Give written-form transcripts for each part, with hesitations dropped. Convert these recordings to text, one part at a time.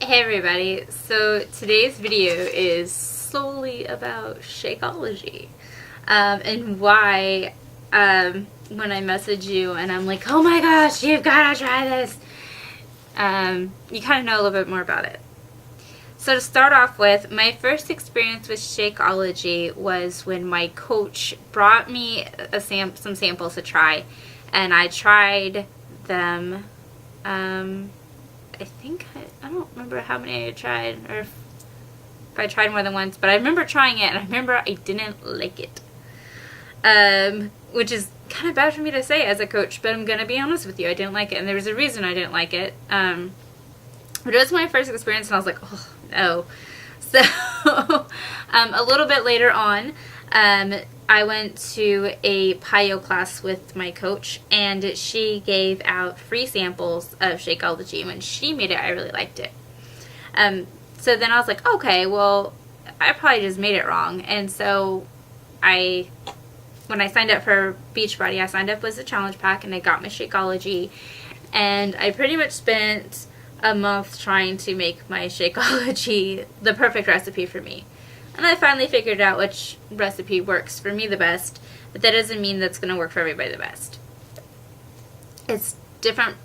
Hey everybody, so today's video is solely about Shakeology and why when I message you and I'm like, oh my gosh, you've got to try this, you kind of know a little bit more about it. So to start off with, my first experience with Shakeology was when my coach brought me some samples to try, and I tried them. I don't remember how many I tried, or if I tried more than once, but I remember trying it, and I remember I didn't like it. Which is kind of bad for me to say as a coach, but I'm going to be honest with you, I didn't like it, and there was a reason I didn't like it. But it was my first experience, and I was like, oh, no. So, a little bit later on, I went to a PIO class with my coach, and she gave out free samples of Shakeology, and when she made it, I really liked it. So then I was like, okay, well, I probably just made it wrong, and so when I signed up for Beachbody, I signed up with a challenge pack, and I got my Shakeology, and I pretty much spent a month trying to make my Shakeology the perfect recipe for me. And I finally figured out which recipe works for me the best, but that doesn't mean that's going to work for everybody the best. It's different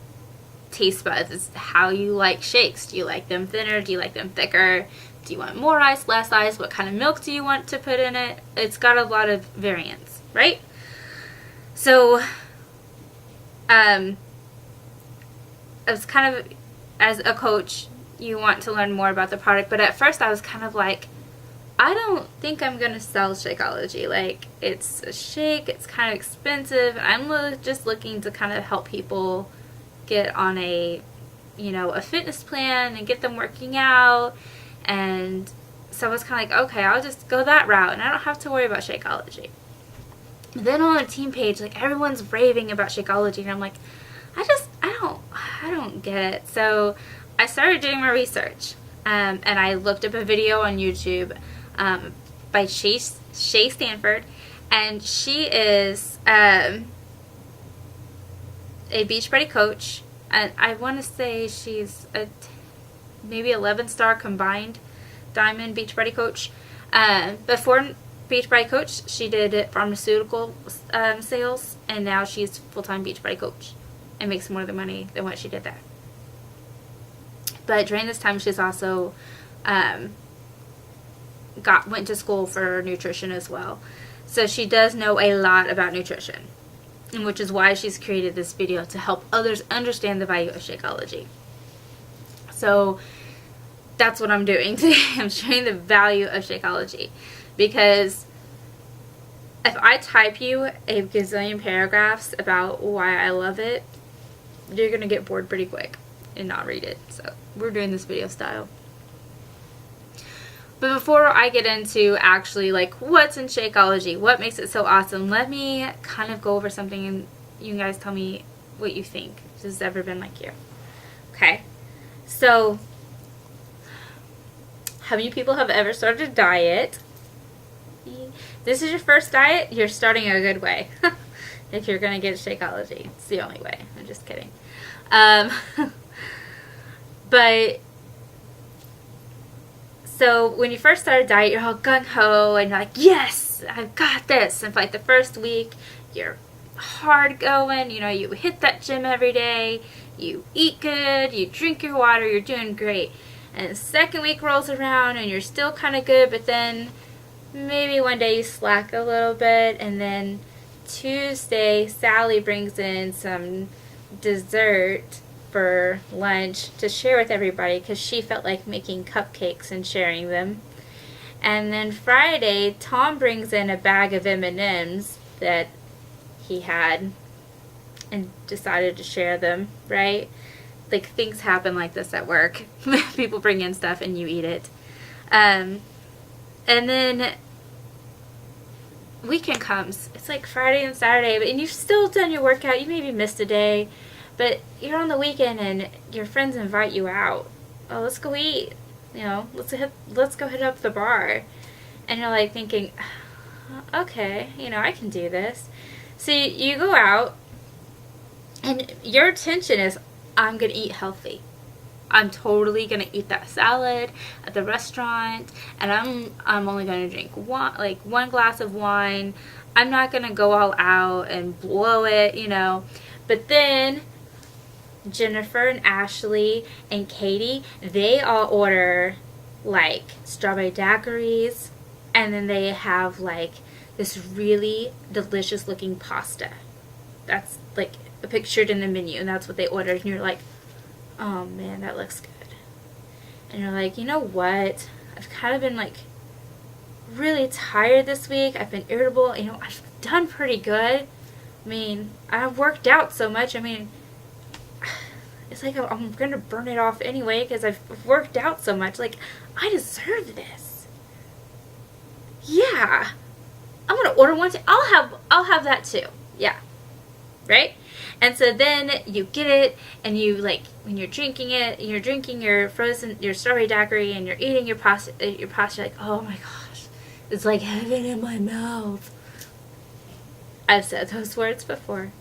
taste buds. It's how you like shakes. Do you like them thinner? Do you like them thicker? Do you want more ice, less ice? What kind of milk do you want to put in it? It's got a lot of variance, right? So, I was kind of, as a coach, you want to learn more about the product, but at first I was kind of like, I don't think I'm going to sell Shakeology. Like, it's a shake, it's kind of expensive, and I'm just looking to kind of help people get on a fitness plan and get them working out. And so I was kind of like, okay, I'll just go that route, and I don't have to worry about Shakeology. Then on a team page, like, everyone's raving about Shakeology, and I'm like, I don't get it. So I started doing my research, and I looked up a video on YouTube by Shay Stanford, and she is a Beachbody coach, and I want to say she's maybe 11-star combined Diamond Beachbody coach. Before Beachbody coach, she did pharmaceutical sales, and now she's full-time Beachbody coach and makes more money than what she did there. But during this time, she's also went to school for nutrition as well. So she does know a lot about nutrition, and which is why she's created this video to help others understand the value of Shakeology. So that's what I'm doing today. I'm showing the value of Shakeology, because if I type you a gazillion paragraphs about why I love it, you're going to get bored pretty quick and not read it. So we're doing this video style. But before I get into actually like what's in Shakeology, what makes it so awesome, let me kind of go over something and you guys tell me what you think. If this has ever been like you. Okay. So, how many people have ever started a diet? This is your first diet, you're starting a good way. If you're going to get Shakeology. It's the only way. I'm just kidding. But so when you first start a diet, you're all gung-ho and you're like, yes, I've got this. And for like the first week, you're hard going, you hit that gym every day, you eat good, you drink your water, you're doing great. And the second week rolls around and you're still kind of good, but then maybe one day you slack a little bit, and then Tuesday, Sally brings in some dessert for lunch to share with everybody because she felt like making cupcakes and sharing them. And then Friday, Tom brings in a bag of M&Ms that he had and decided to share them, right? Like, things happen like this at work. People bring in stuff and you eat it. And then weekend comes. It's like Friday and Saturday, and you've still done your workout. You maybe missed a day, but you're on the weekend and your friends invite you out. Oh, let's go eat. Let's go hit up the bar. And you're like thinking, okay, I can do this. So you go out, and your intention is, I'm going to eat healthy. I'm totally gonna eat that salad at the restaurant, and I'm only gonna drink one glass of wine. I'm not gonna go all out and blow it, you know. But then Jennifer and Ashley and Katie, they all order like strawberry daiquiris, and then they have like this really delicious looking pasta. That's like pictured in the menu, and that's what they ordered. And you're like, oh man, that looks good. And you're like, you know what? I've kind of been like really tired this week. I've been irritable. You know, I've done pretty good. I mean, I've worked out so much. I mean, it's like I'm going to burn it off anyway because I've worked out so much. Like, I deserve this. Yeah. I'm going to order one too. I'll have that too. Yeah. Right? And so then you get it, and you like, when you're drinking it, you're drinking your strawberry daiquiri, and you're eating your pasta, you're like, oh my gosh, it's like heaven in my mouth. I've said those words before.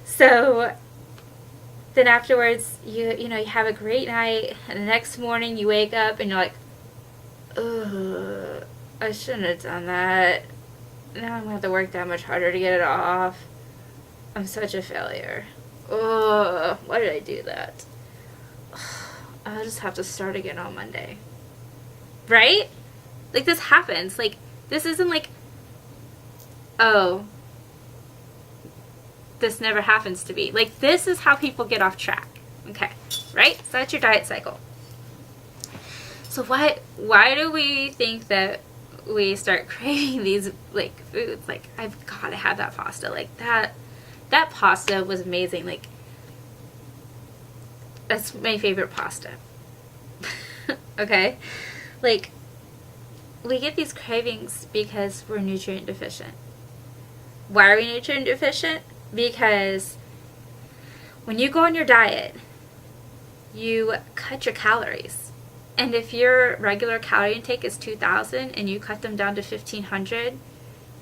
So then afterwards, you know, you have a great night, and the next morning you wake up and you're like, ugh, I shouldn't have done that. Now I'm going to have to work that much harder to get it off. I'm such a failure. Ugh, why did I do that? I'll just have to start again on Monday. Right? Like, this happens. Like, this isn't like, oh, this never happens to me. Like, this is how people get off track. Okay, right? So that's your diet cycle. So why do we think that we start craving these, like, foods? Like, I've got to have that pasta. Like, that pasta was amazing. Like, that's my favorite pasta. Okay? Like, we get these cravings because we're nutrient deficient. Why are we nutrient deficient? Because when you go on your diet, you cut your calories. And if your regular calorie intake is 2,000 and you cut them down to 1,500,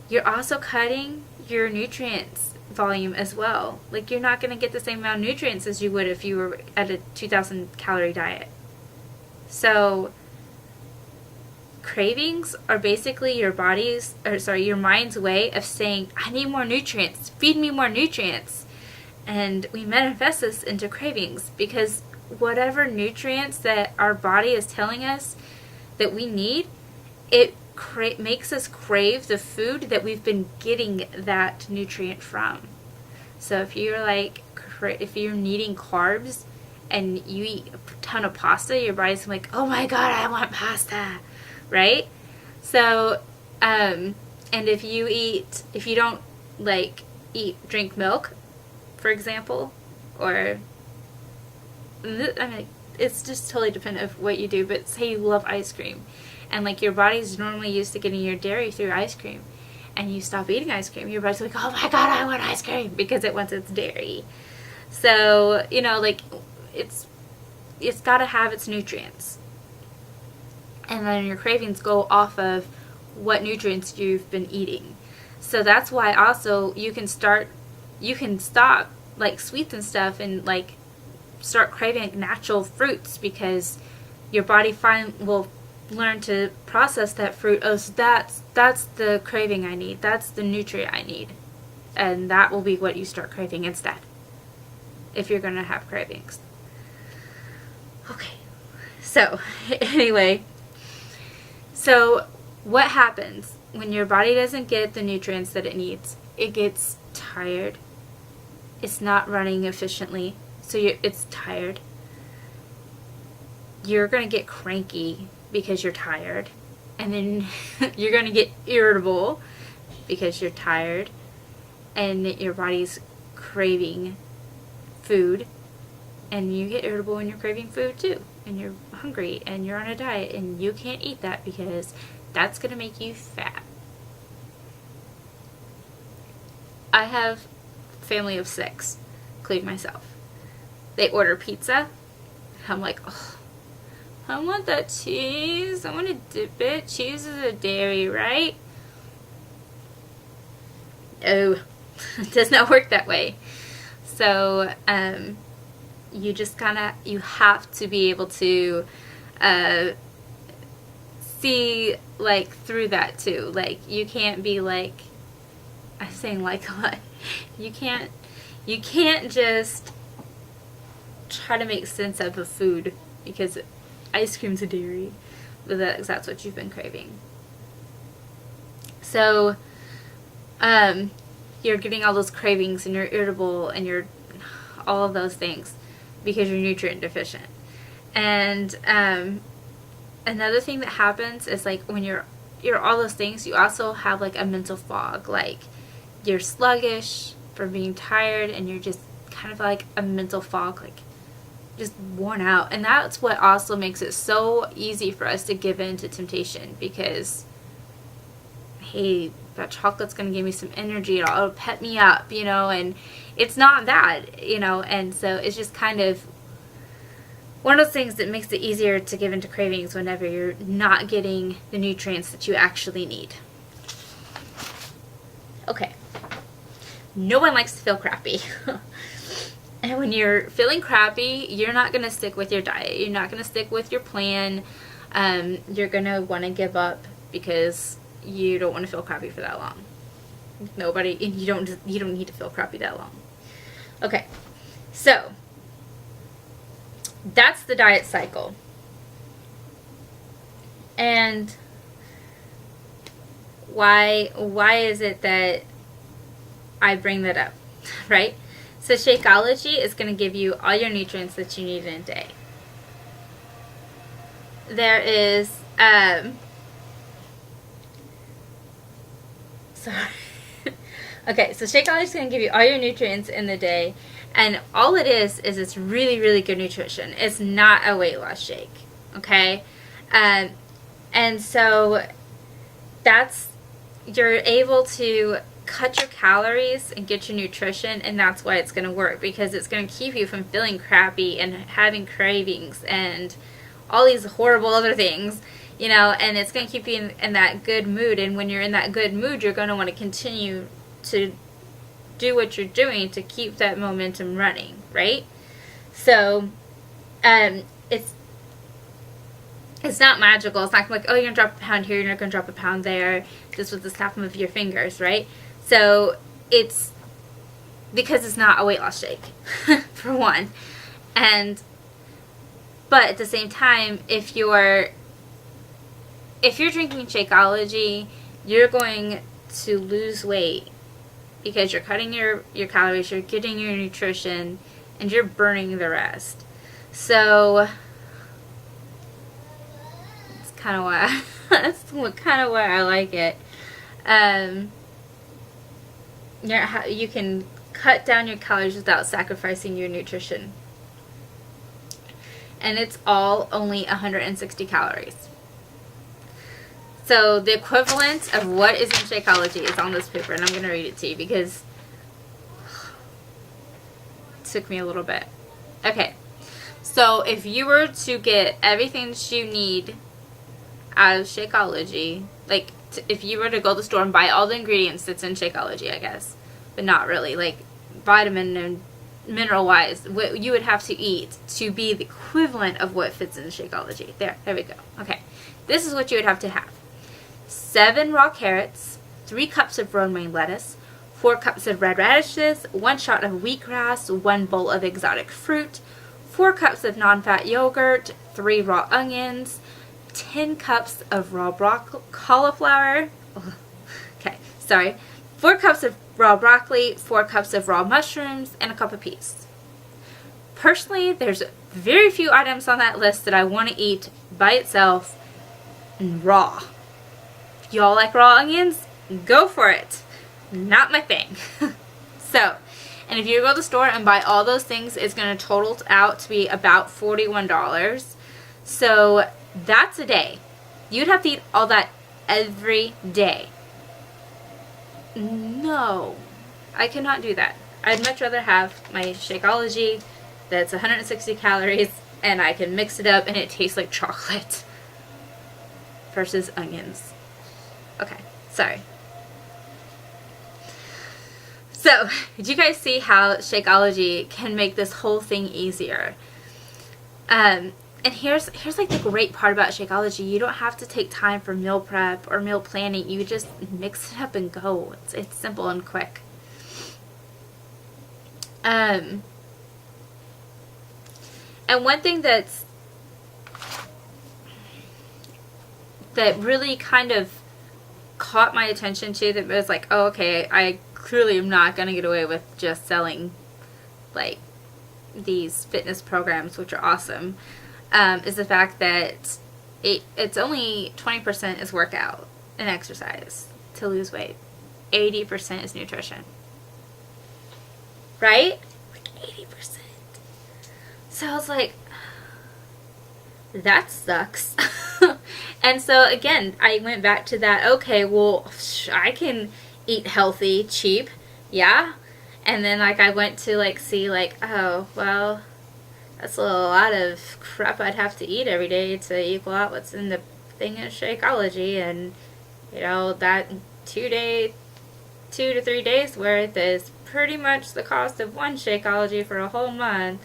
you're also cutting your nutrients volume as well. Like, you're not going to get the same amount of nutrients as you would if you were at a 2,000 calorie diet. So cravings are basically your mind's way of saying, I need more nutrients, feed me more nutrients. And we manifest this into cravings because whatever nutrients that our body is telling us that we need, it makes us crave the food that we've been getting that nutrient from. So if you're needing carbs and you eat a ton of pasta, your body's like, oh my god, I want pasta, right? So, and if you don't drink milk, for example, or, I mean, it's just totally dependent of what you do, but say you love ice cream, and like your body's normally used to getting your dairy through ice cream, and you stop eating ice cream, your body's like, oh my god, I want ice cream, because it wants its dairy. So, you know, like, it's got to have its nutrients. And then your cravings go off of what nutrients you've been eating. So that's why also you can stop like sweets and stuff and like start craving natural fruits because your body will learn to process that fruit. Oh, so that's the craving I need. That's the nutrient I need. And that will be what you start craving instead, if you're going to have cravings. Okay. So, anyway, so what happens when your body doesn't get the nutrients that it needs? It gets tired. It's not running efficiently, so it's tired. You're going to get cranky because you're tired. And then you're going to get irritable because you're tired. And your body's craving food. And you get irritable when you're craving food too. And you're hungry and you're on a diet and you can't eat that because that's going to make you fat. I have a family of 6, including myself. They order pizza. I'm like, oh, I want that cheese. I want to dip it. Cheese is a dairy, right? Oh, it does not work that way. So, you just you have to be able to see like through that too. Like, you can't be like, I'm saying like a lot. You can't just try to make sense of a food because ice cream's a dairy, but that's what you've been craving. So, you're getting all those cravings and you're irritable and you're all of those things because you're nutrient deficient. And another thing that happens is like when you're all those things, you also have like a mental fog. Like, you're sluggish from being tired and you're just kind of like a mental fog, like just worn out. And that's what also makes it so easy for us to give in to temptation, because hey, that chocolate's going to give me some energy, it'll pep me up, you know, and it's not that, you know. And so it's just kind of one of those things that makes it easier to give into cravings whenever you're not getting the nutrients that you actually need. Okay. No one likes to feel crappy. And when you're feeling crappy, you're not going to stick with your diet. You're not going to stick with your plan. You're going to want to give up because you don't want to feel crappy for that long. You don't need to feel crappy that long. Okay. So, that's the diet cycle. And why is it that I bring that up, right? So Shakeology is going to give you all your nutrients that you need in a day. There is, sorry. Okay, so Shakeology is going to give you all your nutrients in the day, and all it is it's really, really good nutrition. It's not a weight loss shake, okay? And so you're able to cut your calories and get your nutrition, and that's why it's going to work, because it's going to keep you from feeling crappy and having cravings and all these horrible other things, you know, and it's going to keep you in that good mood. And when you're in that good mood, you're going to want to continue to do what you're doing to keep that momentum running, right? So it's not magical. It's not like, oh, you're going to drop a pound here, you're not going to drop a pound there, just with the snap of your fingers, right? So it's because it's not a weight loss shake, for one. But at the same time, if you're drinking Shakeology, you're going to lose weight because you're cutting your calories, you're getting your nutrition, and you're burning the rest. So that's kind of why I like it. You can cut down your calories without sacrificing your nutrition. And it's all only 160 calories. So the equivalent of what is in Shakeology is on this paper, and I'm going to read it to you because it took me a little bit. Okay, so if you were to get everything that you need out of Shakeology, like if you were to go to the store and buy all the ingredients that's in Shakeology, I guess, but not really, like vitamin and mineral wise, what you would have to eat to be the equivalent of what fits in Shakeology. There we go. Okay, this is what you would have to have: 7 raw carrots, 3 cups of romaine lettuce, 4 cups of red radishes, 1 shot of wheatgrass, 1 bowl of exotic fruit, 4 cups of non-fat yogurt, 3 raw onions, 10 cups of raw cauliflower. Okay, sorry. 4 cups of raw broccoli, 4 cups of raw mushrooms, and a cup of peas. Personally, there's very few items on that list that I want to eat by itself and raw. If y'all like raw onions, go for it. Not my thing. So, and if you go to the store and buy all those things, it's going to total out to be about $41. So that's a day. You'd have to eat all that every day. No, I cannot do that. I'd much rather have my Shakeology that's 160 calories and I can mix it up and it tastes like chocolate versus onions. Okay, sorry. So, do you guys see how Shakeology can make this whole thing easier? And here's like the great part about Shakeology. You don't have to take time for meal prep or meal planning. You just mix it up and go. It's simple and quick. And one thing that really kind of caught my attention too, that was like, oh, okay, I clearly am not going to get away with just selling like these fitness programs, which are awesome, is the fact that it's only 20% is workout and exercise to lose weight. 80% is nutrition. Right? Like 80%. So I was like, that sucks. And so again, I went back to that, okay, well, I can eat healthy, cheap, yeah? And then like I went to like see like, oh, well, that's a lot of crap I'd have to eat every day to equal out what's in the thing of Shakeology, and you know, that 2 to 3 days worth is pretty much the cost of one Shakeology for a whole month.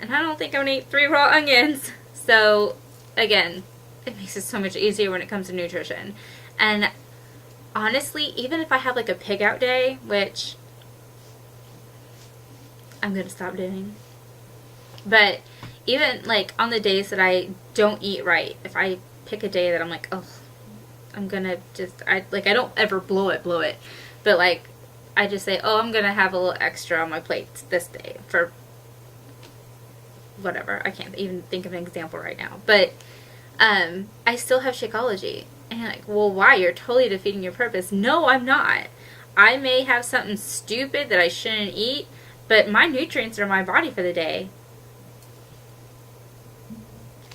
And I don't think I'm going to eat 3 raw onions. So, again, it makes it so much easier when it comes to nutrition. And honestly, even if I have like a pig out day, which I'm going to stop doing. But even like on the days that I don't eat right, if I pick a day that I'm like, oh, I'm going to just, I don't ever blow it. But like, I just say, oh, I'm going to have a little extra on my plate this day for whatever. I can't even think of an example right now. But I still have Shakeology. And you're like, well, why? You're totally defeating your purpose. No, I'm not. I may have something stupid that I shouldn't eat, but my nutrients are in my body for the day.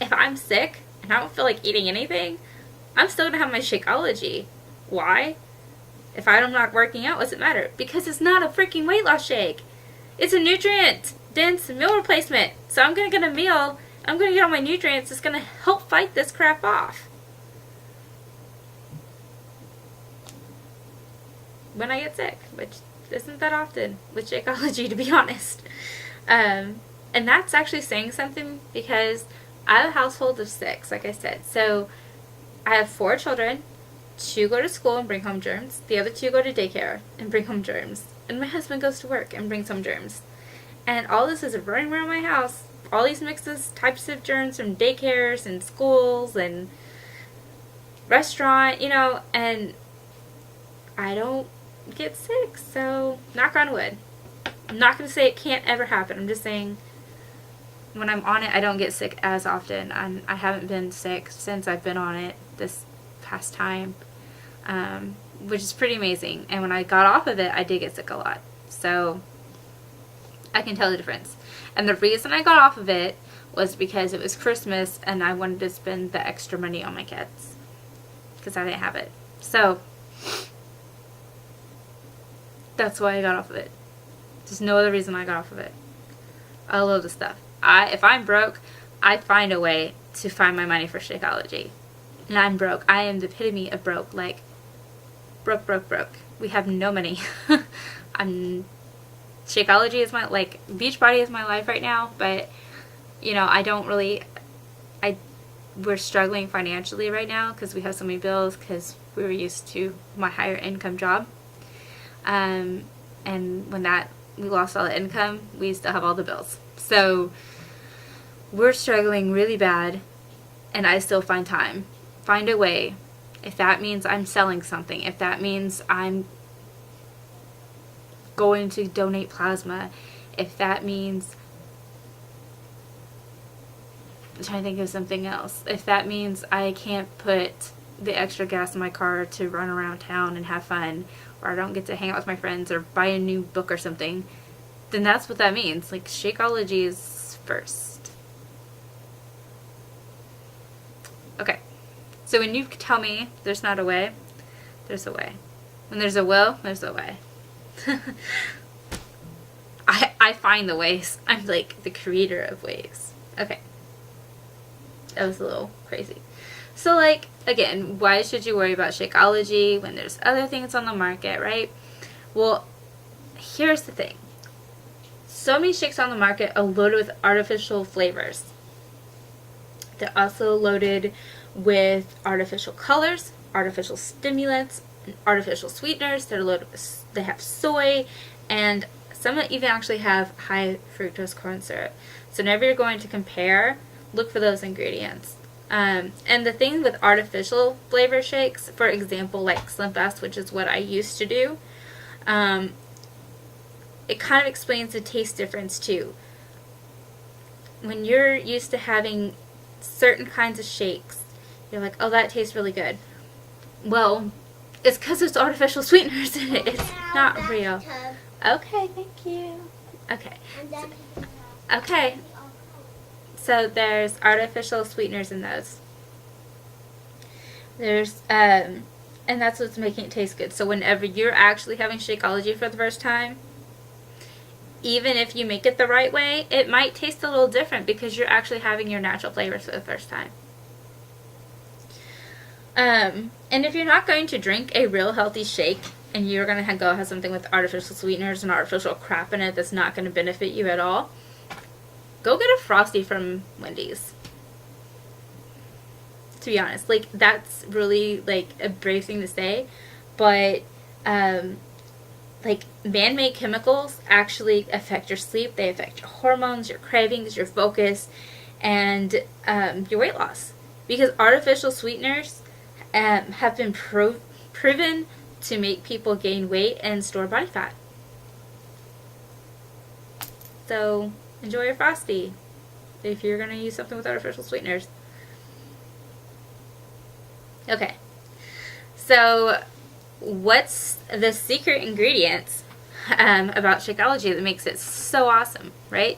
If I'm sick and I don't feel like eating anything, I'm still going to have my Shakeology. Why? If I'm not working out, what's it matter? Because it's not a freaking weight loss shake. It's a nutrient-dense meal replacement. So I'm going to get a meal. I'm going to get all my nutrients. It's going to help fight this crap off. When I get sick, which isn't that often with Shakeology, to be honest. And that's actually saying something, because I have a household of 6, like I said. So I have 4 children. 2 go to school and bring home germs. The other 2 go to daycare and bring home germs. And my husband goes to work and brings home germs. And all this is running around my house. All these mixes, types of germs from daycares and schools and restaurant, you know, and I don't get sick. So, knock on wood. I'm not going to say it can't ever happen. I'm just saying when I'm on it, I don't get sick as often. I haven't been sick since I've been on it this past time. Which is pretty amazing. And when I got off of it, I did get sick a lot. So I can tell the difference. And the reason I got off of it was because it was Christmas and I wanted to spend the extra money on my kids, because I didn't have it. So that's why I got off of it. There's no other reason I got off of it. I love the stuff. If I'm broke, I find a way to find my money for Shakeology. And I'm broke. I am the epitome of broke. Like, broke. We have no money. Shakeology is my, like, Beachbody is my life right now, but, you know, we're struggling financially right now because we have so many bills, because we were used to my higher income job. And when we lost all the income, we still have all the bills. So we're struggling really bad, and I still find a way. If that means I'm selling something, if that means I'm going to donate plasma, if that means, I'm trying to think of something else, if that means I can't put the extra gas in my car to run around town and have fun, or I don't get to hang out with my friends or buy a new book or something, then that's what that means. Like, Shakeology is first. Okay. So when you tell me there's not a way, there's a way. When there's a will, there's a way. I find the ways. I'm like the creator of ways. Okay. That was a little crazy. So, like, again, why should you worry about Shakeology when there's other things on the market, right? Well, here's the thing. So many shakes on the market are loaded with artificial flavors. They're also loaded with artificial colors, artificial stimulants, and artificial sweeteners. They have soy, and some even actually have high fructose corn syrup. So whenever you're going to compare, look for those ingredients. And the thing with artificial flavor shakes, for example, like Slim Fast, which is what I used to do, it kind of explains the taste difference too. When you're used to having certain kinds of shakes, you're like, oh, that tastes really good. Well, it's because there's artificial sweeteners in it. It's not real. Okay, thank you. Okay. Okay. So there's artificial sweeteners in those. And that's what's making it taste good. So whenever you're actually having Shakeology for the first time, even if you make it the right way, it might taste a little different because you're actually having your natural flavors for the first time. And if you're not going to drink a real healthy shake and you're going to go have something with artificial sweeteners and artificial crap in it that's not going to benefit you at all, go get a Frosty from Wendy's. To be honest, like, that's really, like, a brave thing to say, but, like, man-made chemicals actually affect your sleep. They affect your hormones, your cravings, your focus, and your weight loss. Because artificial sweeteners have been proven to make people gain weight and store body fat. So, enjoy your Frosty if you're going to use something with artificial sweeteners. Okay, so what's the secret ingredients about Shakeology that makes it so awesome, right?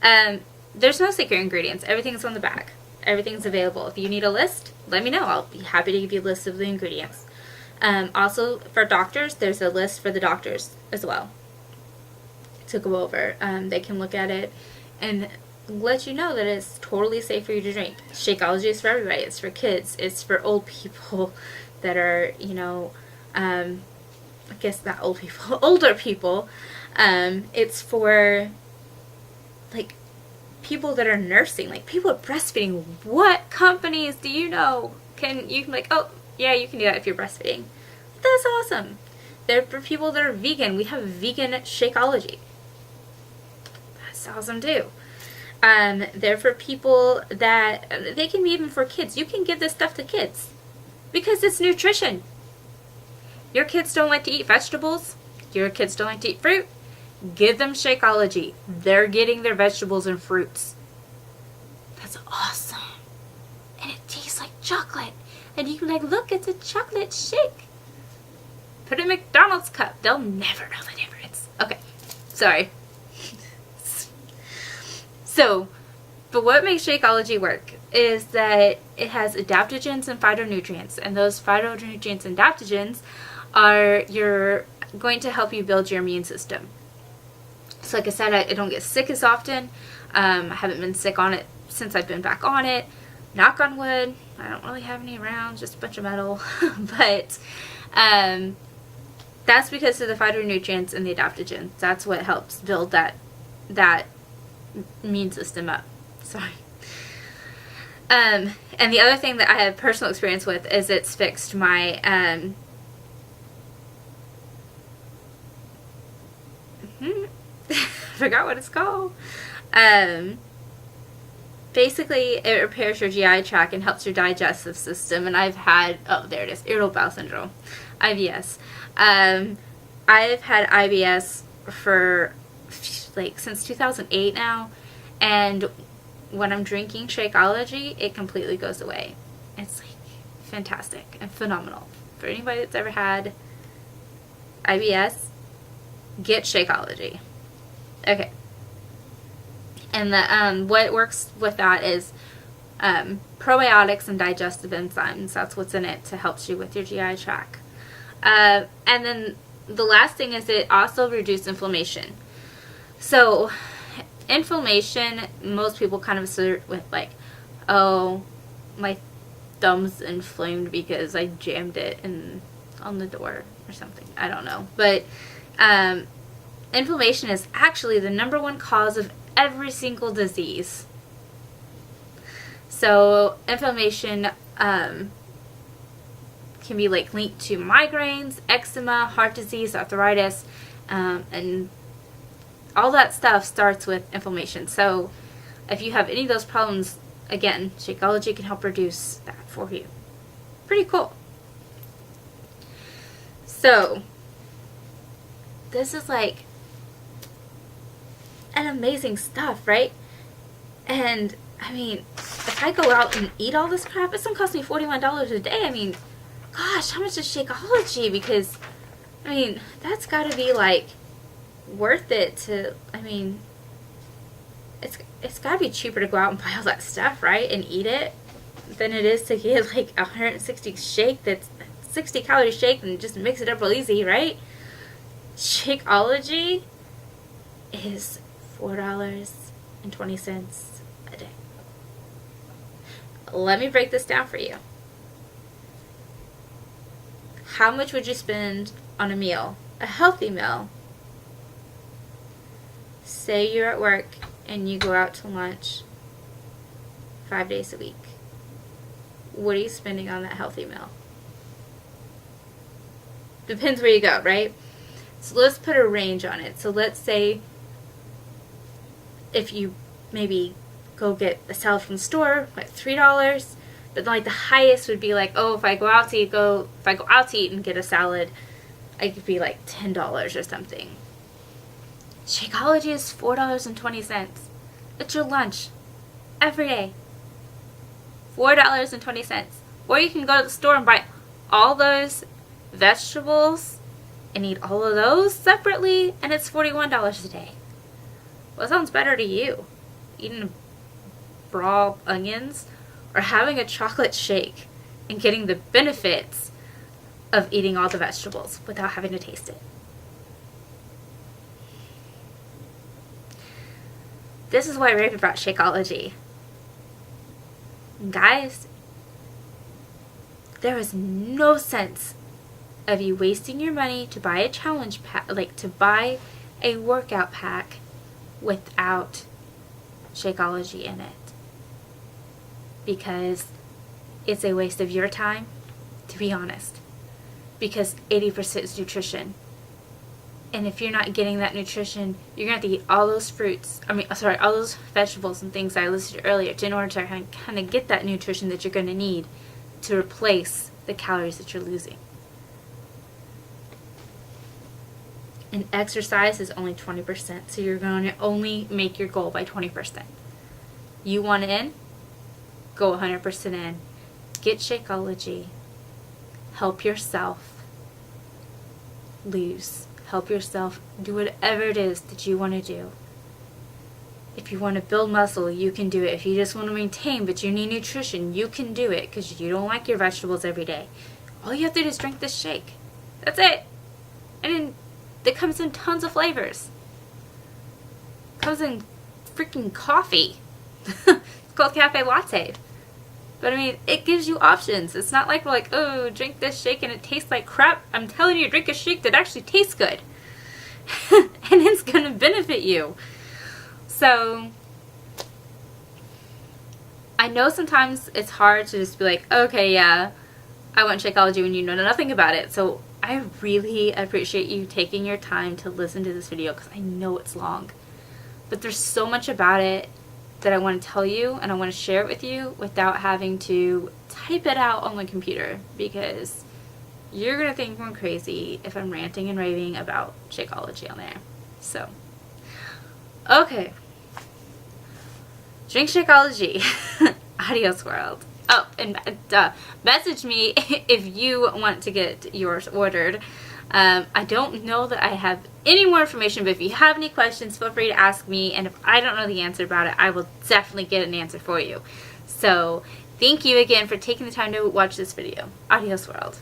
There's no secret ingredients. Everything's on the back. Everything's available. If you need a list, let me know. I'll be happy to give you a list of the ingredients. Also, for doctors, there's a list for the doctors as well to go over. They can look at it and let you know that it's totally safe for you to drink. Shakeology is for everybody. It's for kids. It's for old people that are, you know, I guess not old people, older people. It's for, like, people that are nursing, like people breastfeeding. What companies do you know you can like, oh, yeah, you can do that if you're breastfeeding. That's awesome. They're for people that are vegan. We have vegan Shakeology. That's awesome too. They're for people that, they can be even for kids. You can give this stuff to kids because it's nutrition. Your kids don't like to eat vegetables. Your kids don't like to eat fruit. Give them Shakeology. They're getting their vegetables and fruits. That's awesome. And it tastes like chocolate. And you can like, look, it's a chocolate shake. Put it in a McDonald's cup. They'll never know the difference. Okay, sorry. So, but what makes Shakeology work is that it has adaptogens and phytonutrients, and those phytonutrients and adaptogens are going to help you build your immune system. So like I said, I don't get sick as often. I haven't been sick on it since I've been back on it. Knock on wood. I don't really have any around, just a bunch of metal. But that's because of the phytonutrients and the adaptogens. That's what helps build that immune system up. Sorry. And the other thing that I have personal experience with is it's fixed my forgot what it's called. Basically, it repairs your GI tract and helps your digestive system. And I've had, oh, there it is, irritable bowel syndrome, IBS. I've had IBS for like since 2008 now, and when I'm drinking Shakeology, it completely goes away. It's like fantastic and phenomenal. For anybody that's ever had IBS, get Shakeology. Okay. And the what works with that is probiotics and digestive enzymes. That's what's in it to help you with your GI tract. And then the last thing is it also reduces inflammation. So inflammation, most people kind of assert with like, oh, my thumb's inflamed because I jammed it on the door or something. I don't know. But inflammation is actually the #1 cause of every single disease. So inflammation can be like linked to migraines, eczema, heart disease, arthritis, and all that stuff starts with inflammation. So if you have any of those problems, again, Shakeology can help reduce that for you. Pretty cool. So this is like an amazing stuff, right? And I mean, if I go out and eat all this crap, it's gonna cost me $41 a day. I mean, gosh, how much is Shakeology? Because I mean, that's gotta be like worth it to, I mean, it's gotta be cheaper to go out and buy all that stuff, right, and eat it than it is to get like 160 shake that's 60 calorie shake and just mix it up real easy, right? Shakeology is $4.20 a day. Let me break this down for you. How much would you spend on a meal, a healthy meal? Say you're at work and you go out to lunch 5 days a week. What are you spending on that healthy meal? Depends where you go, right? So let's put a range on it. So let's say if you maybe go get a salad from the store, like $3, but like the highest would be like, oh, if I go out to eat and get a salad, I could be like $10 or something. Shakeology is $4.20. It's your lunch every day. $4.20. Or you can go to the store and buy all those vegetables and eat all of those separately, and it's $41 a day. What sounds better to you? Eating raw onions or having a chocolate shake and getting the benefits of eating all the vegetables without having to taste it? This is why I rave about Shakeology. Guys, there is no sense of you wasting your money to buy a challenge pack, like to buy a workout pack without Shakeology in it. Because it's a waste of your time, to be honest. Because 80% is nutrition. And if you're not getting that nutrition, you're going to have to eat all those all those vegetables and things I listed earlier in order to kind of get that nutrition that you're going to need to replace the calories that you're losing. And exercise is only 20%, so you're going to only make your goal by 20%. You want in? Go 100% in. Get Shakeology. Help yourself lose. Help yourself do whatever it is that you want to do. If you want to build muscle, you can do it. If you just want to maintain but you need nutrition, you can do it because you don't like your vegetables every day. All you have to do is drink this shake. That's it. And it comes in tons of flavors. It comes in freaking coffee. It's called Cafe Latte. But I mean, it gives you options. It's not like we're like, oh, drink this shake and it tastes like crap. I'm telling you, drink a shake that actually tastes good. And it's going to benefit you. So, I know sometimes it's hard to just be like, okay, yeah, I want Shakeology when you know nothing about it. So, I really appreciate you taking your time to listen to this video because I know it's long. But there's so much about it that I want to tell you and I want to share it with you without having to type it out on my computer, because you're going to think I'm crazy if I'm ranting and raving about Shakeology on there. So, okay. Drink Shakeology. Adios world. Oh, and message me if you want to get yours ordered. I don't know that I have any more information, but if you have any questions, feel free to ask me, and if I don't know the answer about it, I will definitely get an answer for you. So, thank you again for taking the time to watch this video. Adios world.